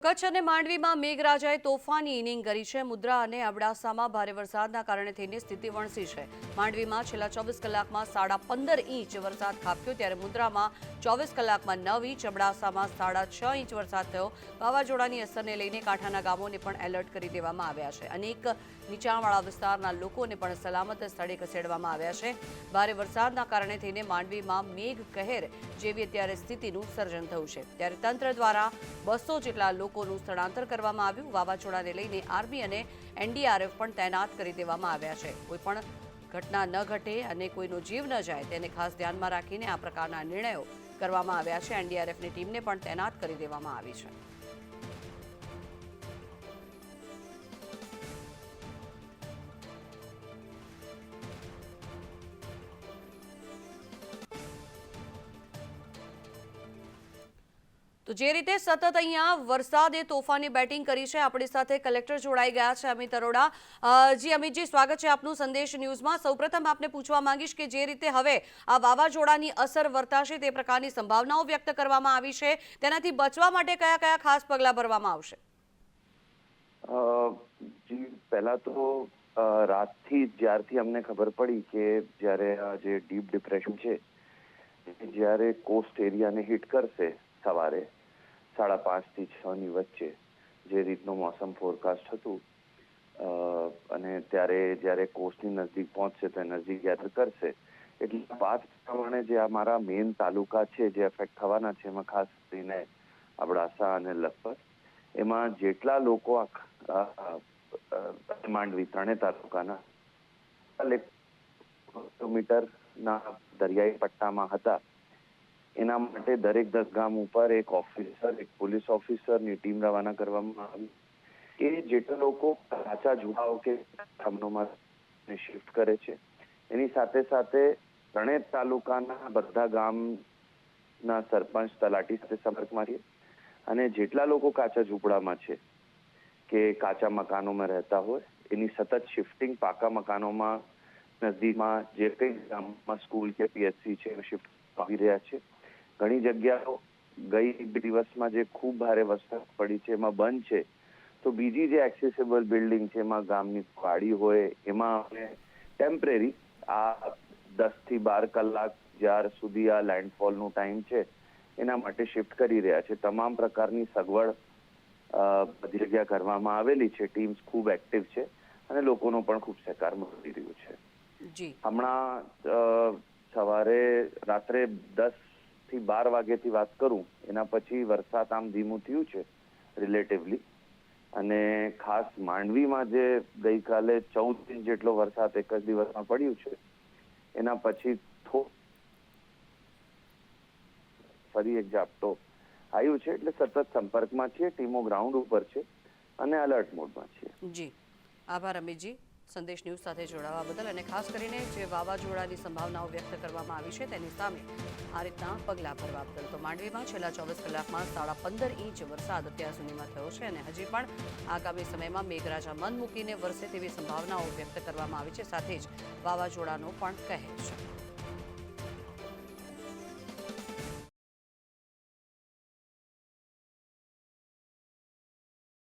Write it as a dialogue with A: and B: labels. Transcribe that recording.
A: કચ્છ અને માંડવીમાં મેઘરાજાએ તોફાની ઇનિંગ કરી છે। મુદ્રા અને અબડાસામાં ભારે વરસાદના કારણે થઈને સ્થિતિ વણસી છે। માંડવીમાં છેલ્લા 24 કલાકમાં 15.5 ઇંચ વરસાદ ખાબક્યો, ત્યારે મુદ્રામાં 24 કલાકમાં 9 ઇંચ, અબડાસામાં 6.5 ઇંચ વરસાદ થયો। વાવાઝોડાની અસરને લઈને કાંઠાના ગામોને પણ એલર્ટ કરી દેવામાં આવ્યા છે। અનેક નીચાણવાળા વિસ્તારના લોકોને પણ સલામત સ્થળે ખસેડવામાં આવ્યા છે। ભારે વરસાદના કારણે થઈને માંડવીમાં મેઘ કહેર જેવી અત્યારે સ્થિતિનું સર્જન થયું છે, ત્યારે તંત્ર દ્વારા 200 જેટલા લોકોનું સ્થળાંતર કરવામાં આવ્યું। વાવાઝોડાને લઈને આર્મી અને એનડીઆરએફ પણ તૈનાત કરી દેવામાં આવ્યા છે। કોઈપણ ઘટના ન ઘટે અને કોઈનો જીવ ન જાય તેને ખાસ ધ્યાનમાં રાખીને આ પ્રકારના નિર્ણયો કરવામાં આવ્યા છે। એનડીઆરએફની ટીમને પણ તૈનાત કરી દેવામાં આવી છે। તો જે રીતે સતત અહીંયા વરસાદે તોફાની બેટિંગ કરી છે, આપણી સાથે કલેક્ટર જોડાઈ ગયા છે અમિત અરોડા। જી અમિતજી, સ્વાગત છે આપનું સંદેશ ન્યૂઝમાં। સૌપ્રથમ આપને પૂછવા માંગીશ કે જે રીતે હવે આ વાવાઝોડાની અસર વર્તાશે તે પ્રકારની સંભાવનાઓ વ્યક્ત કરવામાં આવી છે, તેનાથી બચવા માટે કયા કયા ખાસ પગલાં ભરવામાં આવશે?
B: જી, પહેલા તો રાતથી જ્યારથી અમને ખબર પડી કે જ્યારે આ જે ડીપ ડિપ્રેશન છે જ્યારે કોસ્ટ એરિયાને હિટ કરશે સવારે 5:30 થી 6 ની વચ્ચે જે રીતનું મોસમ ફોરકાસ્ટ હતું, અને ત્યારે જ્યારે કોસ્ટની નજીક પહોંચશે તો એનર્જી ગેધર કરશે, એટલે પાથ પ્રમાણે જે અમારા મેઇન તાલુકા છે જે એફેક્ટ થવાના છે, એમાં ખાસ કરીને અબડાસા અને લખપત, એમાં જેટલા લોકો માંડવી ત્રણેય તાલુકાના કિલોમીટરના દરિયાઈ પટ્ટામાં હતા, એના માટે દરેક 10 ગામ ઉપર એક ઓફિસર, એક પોલીસ ઓફિસરની ટીમ રવાના કરવામાં આવી કે જેટલા લોકો કાચા ઝૂંપડાઓ કે ગામોમાં શિફ્ટ કરે છે, એની સાથે સાથે ત્રણેય તાલુકાના બધા ગામના સરપંચ તલાટી સાથે સંપર્કમાં રહીએ, અને જેટલા લોકો કાચા ઝૂંપડામાં છે કે કાચા મકાનોમાં રહેતા હોય એની સતત શિફ્ટિંગ પાકા મકાનોમાં નજીકમાં જે કંઈ ગામમાં સ્કૂલ કે પીએચસી છે એ શિફ્ટ આવી રહ્યા છે। ઘણી જગ્યાઓ ગઈ દિવસમાં જે ખૂબ ભારે વરસાદ પડી છે એમાં બંધ છે, તો બીજી જે એક્સેસિબલ બિલ્ડિંગ છે એમાં ગામની વાડી હોય એમાં અમે ટેમ્પરરી આ 10 થી 12 કલાક જ્યાર સુધી આ લેન્ડફોલનો ટાઈમ છે એના માટે શિફ્ટ કરી રહ્યા છે। તમામ પ્રકારની સગવડ બધી જગ્યા કરવામાં આવેલી છે। ટીમ્સ ખૂબ એક્ટિવ છે અને લોકોનો પણ ખૂબ સહકાર મળી રહ્યો છે। હમણાં સવારે રાત્રે 10 થી 12 વાગ્યાથી વાત કરું, એના પછી વરસાદ આમ ધીમું થયું છે રિલેટિવલી, અને ખાસ માંડવીમાં જે ગઈકાલે 14 ઇંચ જેટલો વરસાદ એક જ દિવસમાં પડ્યું છે, એના પછી ફરી એક ઝાપટો આવ્યું છે, એટલે સતત સંપર્કમાં છીએ, ટીમો ગ્રાઉન્ડ ઉપર છે અને એલર્ટ મોડમાં છે।
A: જી, આભાર અમિતજી સંદેશ ન્યૂઝ સાથે જોડાવા બદલ। અને ખાસ કરીને જે વાવાઝોડાની સંભાવનાઓ વ્યક્ત કરવામાં આવી છે તેની સામે આ રીતના પગલાં ભરવા બદલ। તો માંડવીમાં છેલ્લા 24 કલાકમાં 15.5 ઇંચ વરસાદ અત્યાર સુધીમાં થયો છે, અને હજી પણ આગામી સમયમાં મેઘરાજા મન મૂકીને વરસે તેવી સંભાવનાઓ વ્યક્ત કરવામાં આવી છે, સાથે જ વાવાઝોડાનો પણ કહેર છે।